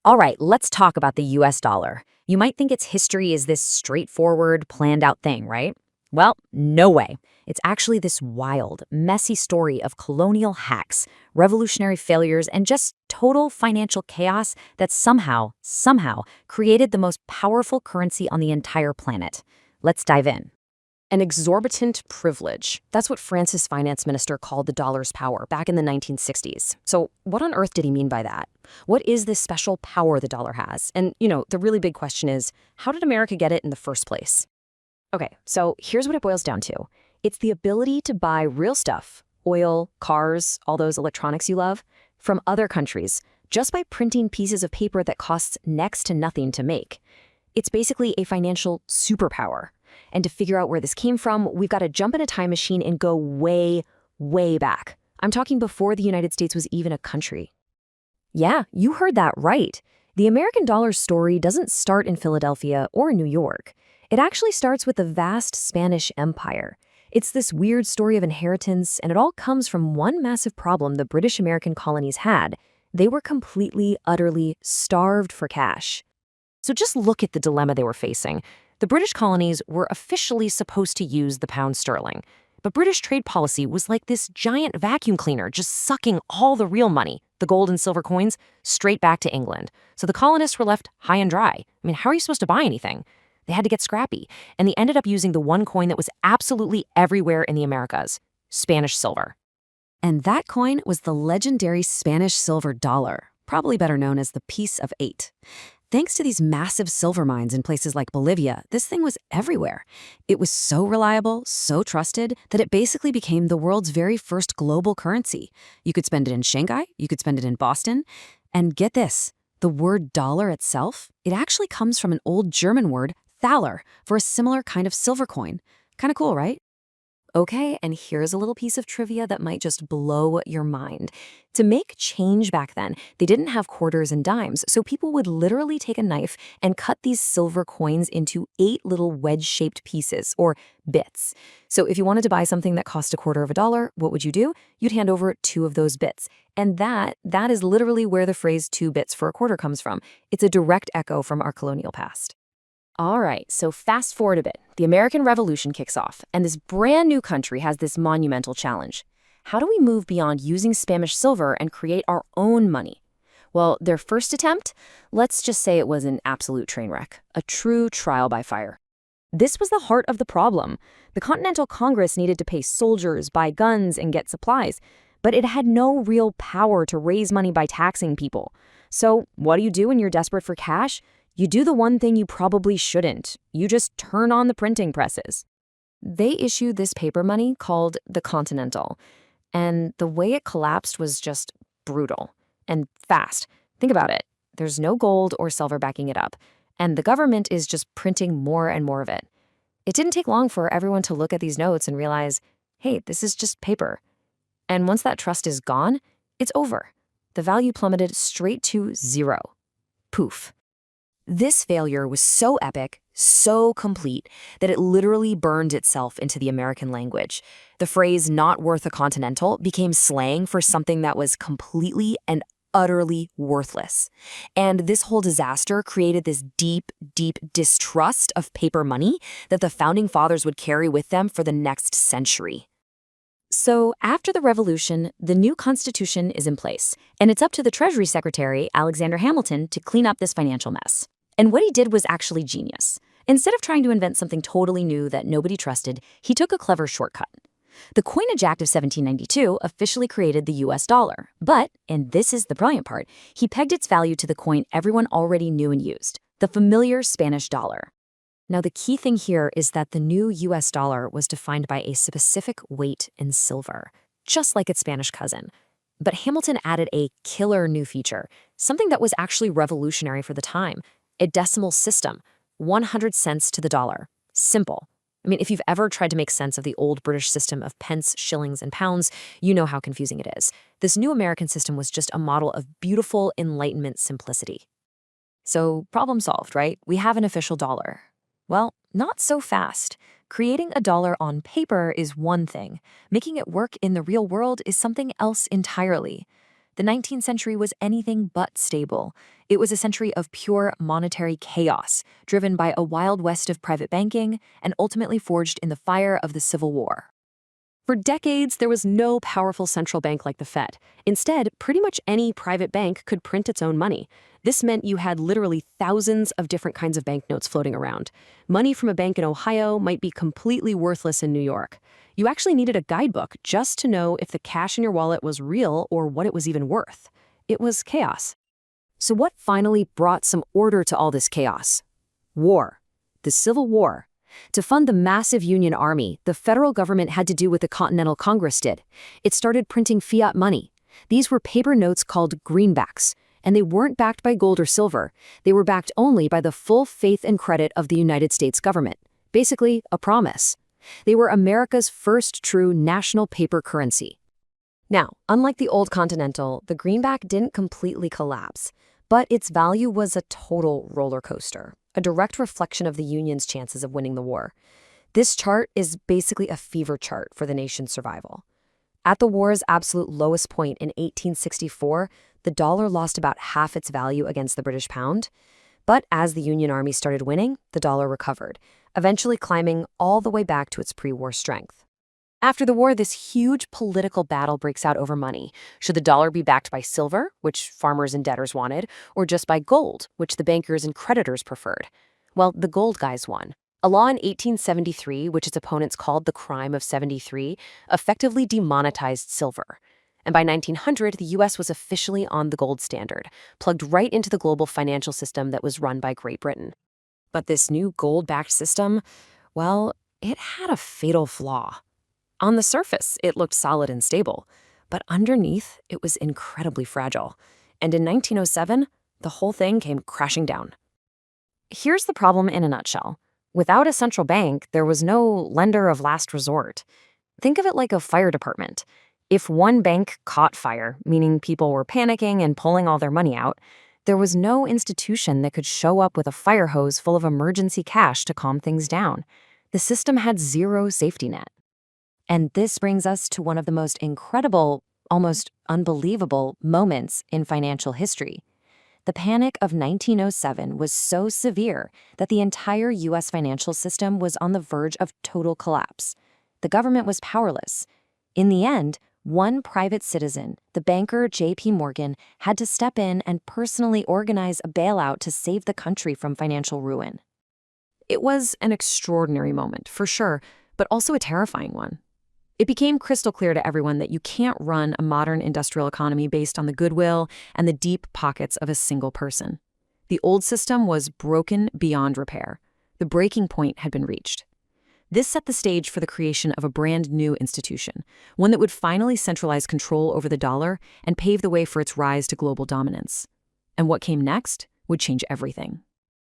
All right, let's talk about the US dollar. You might think its history is this straightforward, planned out thing, right? Well, no way. It's actually this wild, messy story of colonial hacks, revolutionary failures, and just total financial chaos that somehow created the most powerful currency on the entire planet. Let's dive in. An exorbitant privilege. That's what France's finance minister called the dollar's power back in the 1960s. So what on earth did he mean by that? What is this special power the dollar has? And, the really big question is, how did America get it in the first place? Okay, so here's what it boils down to. It's the ability to buy real stuff, oil, cars, all those electronics you love, from other countries, just by printing pieces of paper that costs next to nothing to make. It's basically a financial superpower. And to figure out where this came from, we've got to jump in a time machine and go way, way back. I'm talking before the United States was even a country. Yeah, you heard that right. The American dollar story doesn't start in Philadelphia or New York. It actually starts with the vast Spanish Empire. It's this weird story of inheritance, and it all comes from one massive problem the British American colonies had. They were completely, utterly starved for cash. So just look at the dilemma they were facing. The British colonies were officially supposed to use the pound sterling, but British trade policy was like this giant vacuum cleaner just sucking all the real money, the gold and silver coins, straight back to England. So the colonists were left high and dry. I mean, how are you supposed to buy anything? They had to get scrappy, and they ended up using the one coin that was absolutely everywhere in the Americas, Spanish silver. And that coin was the legendary Spanish silver dollar, probably better known as the piece of 8. Thanks to these massive silver mines in places like Bolivia, this thing was everywhere. It was so reliable, so trusted, that it basically became the world's very first global currency. You could spend it in Shanghai, you could spend it in Boston. And get this, the word dollar itself, it actually comes from an old German word, thaler, for a similar kind of silver coin. Kind of cool, right? Okay, and here's a little piece of trivia that might just blow your mind. To make change back then, they didn't have quarters and dimes, so people would literally take a knife and cut these silver coins into 8 little wedge-shaped pieces, or bits. So if you wanted to buy something that cost $0.25, what would you do? You'd hand over 2 of those bits. And that is literally where the phrase 2 bits for a quarter comes from. It's a direct echo from our colonial past. All right, so fast forward a bit. The American Revolution kicks off, and this brand new country has this monumental challenge. How do we move beyond using Spanish silver and create our own money? Well, their first attempt, let's just say it was an absolute train wreck, a true trial by fire. This was the heart of the problem. The Continental Congress needed to pay soldiers, buy guns, and get supplies, but it had no real power to raise money by taxing people. So what do you do when you're desperate for cash? You do the one thing you probably shouldn't. You just turn on the printing presses. They issued this paper money called the Continental, and the way it collapsed was just brutal and fast. Think about it. There's no gold or silver backing it up, and the government is just printing more and more of it. It didn't take long for everyone to look at these notes and realize, hey, this is just paper. And once that trust is gone, it's over. The value plummeted straight to 0. Poof. This failure was so epic, so complete, that it literally burned itself into the American language. The phrase "not worth a continental" became slang for something that was completely and utterly worthless. And this whole disaster created this deep, deep distrust of paper money that the founding fathers would carry with them for the next century. So after the revolution, the new constitution is in place, and it's up to the Treasury Secretary, Alexander Hamilton, to clean up this financial mess. And what he did was actually genius. Instead of trying to invent something totally new that nobody trusted, he took a clever shortcut. The Coinage Act of 1792 officially created the US dollar, but, and this is the brilliant part, he pegged its value to the coin everyone already knew and used, the familiar Spanish dollar. Now, the key thing here is that the new US dollar was defined by a specific weight in silver, just like its Spanish cousin. But Hamilton added a killer new feature, something that was actually revolutionary for the time. A decimal system, 100 cents to the dollar. Simple. I mean, if you've ever tried to make sense of the old British system of pence, shillings, and pounds, you know how confusing it is. This new American system was just a model of beautiful Enlightenment simplicity. So, problem solved, right? We have an official dollar. Well, not so fast. Creating a dollar on paper is one thing. Making it work in the real world is something else entirely. The 19th century was anything but stable. It was a century of pure monetary chaos, driven by a wild west of private banking and ultimately forged in the fire of the Civil War. For decades, there was no powerful central bank like the Fed. Instead, pretty much any private bank could print its own money. This meant you had literally thousands of different kinds of banknotes floating around. Money from a bank in Ohio might be completely worthless in New York. You actually needed a guidebook just to know if the cash in your wallet was real or what it was even worth. It was chaos. So what finally brought some order to all this chaos? War. The Civil War. To fund the massive Union Army, the federal government had to do what the Continental Congress did. It started printing fiat money. These were paper notes called greenbacks, and they weren't backed by gold or silver. They were backed only by the full faith and credit of the United States government. Basically, a promise. They were America's first true national paper currency. Now, unlike the old Continental, the greenback didn't completely collapse, but its value was a total roller coaster, a direct reflection of the Union's chances of winning the war. This chart is basically a fever chart for the nation's survival. At the war's absolute lowest point in 1864, the dollar lost about half its value against the British pound. But as the Union Army started winning, the dollar recovered, eventually climbing all the way back to its pre-war strength. After the war, this huge political battle breaks out over money. Should the dollar be backed by silver, which farmers and debtors wanted, or just by gold, which the bankers and creditors preferred? Well, the gold guys won. A law in 1873, which its opponents called the Crime of 73, effectively demonetized silver. And by 1900, the U.S. was officially on the gold standard, plugged right into the global financial system that was run by Great Britain. But this new gold-backed system, well, it had a fatal flaw. On the surface, it looked solid and stable, but underneath, it was incredibly fragile. And in 1907, the whole thing came crashing down. Here's the problem in a nutshell. Without a central bank, there was no lender of last resort. Think of it like a fire department. If one bank caught fire, meaning people were panicking and pulling all their money out, there was no institution that could show up with a fire hose full of emergency cash to calm things down. The system had zero safety net. And this brings us to one of the most incredible, almost unbelievable moments in financial history. The Panic of 1907 was so severe that the entire U.S. financial system was on the verge of total collapse. The government was powerless. In the end, one private citizen, the banker J.P. Morgan, had to step in and personally organize a bailout to save the country from financial ruin. It was an extraordinary moment, for sure, but also a terrifying one. It became crystal clear to everyone that you can't run a modern industrial economy based on the goodwill and the deep pockets of a single person. The old system was broken beyond repair. The breaking point had been reached. This set the stage for the creation of a brand new institution, one that would finally centralize control over the dollar and pave the way for its rise to global dominance. And what came next would change everything.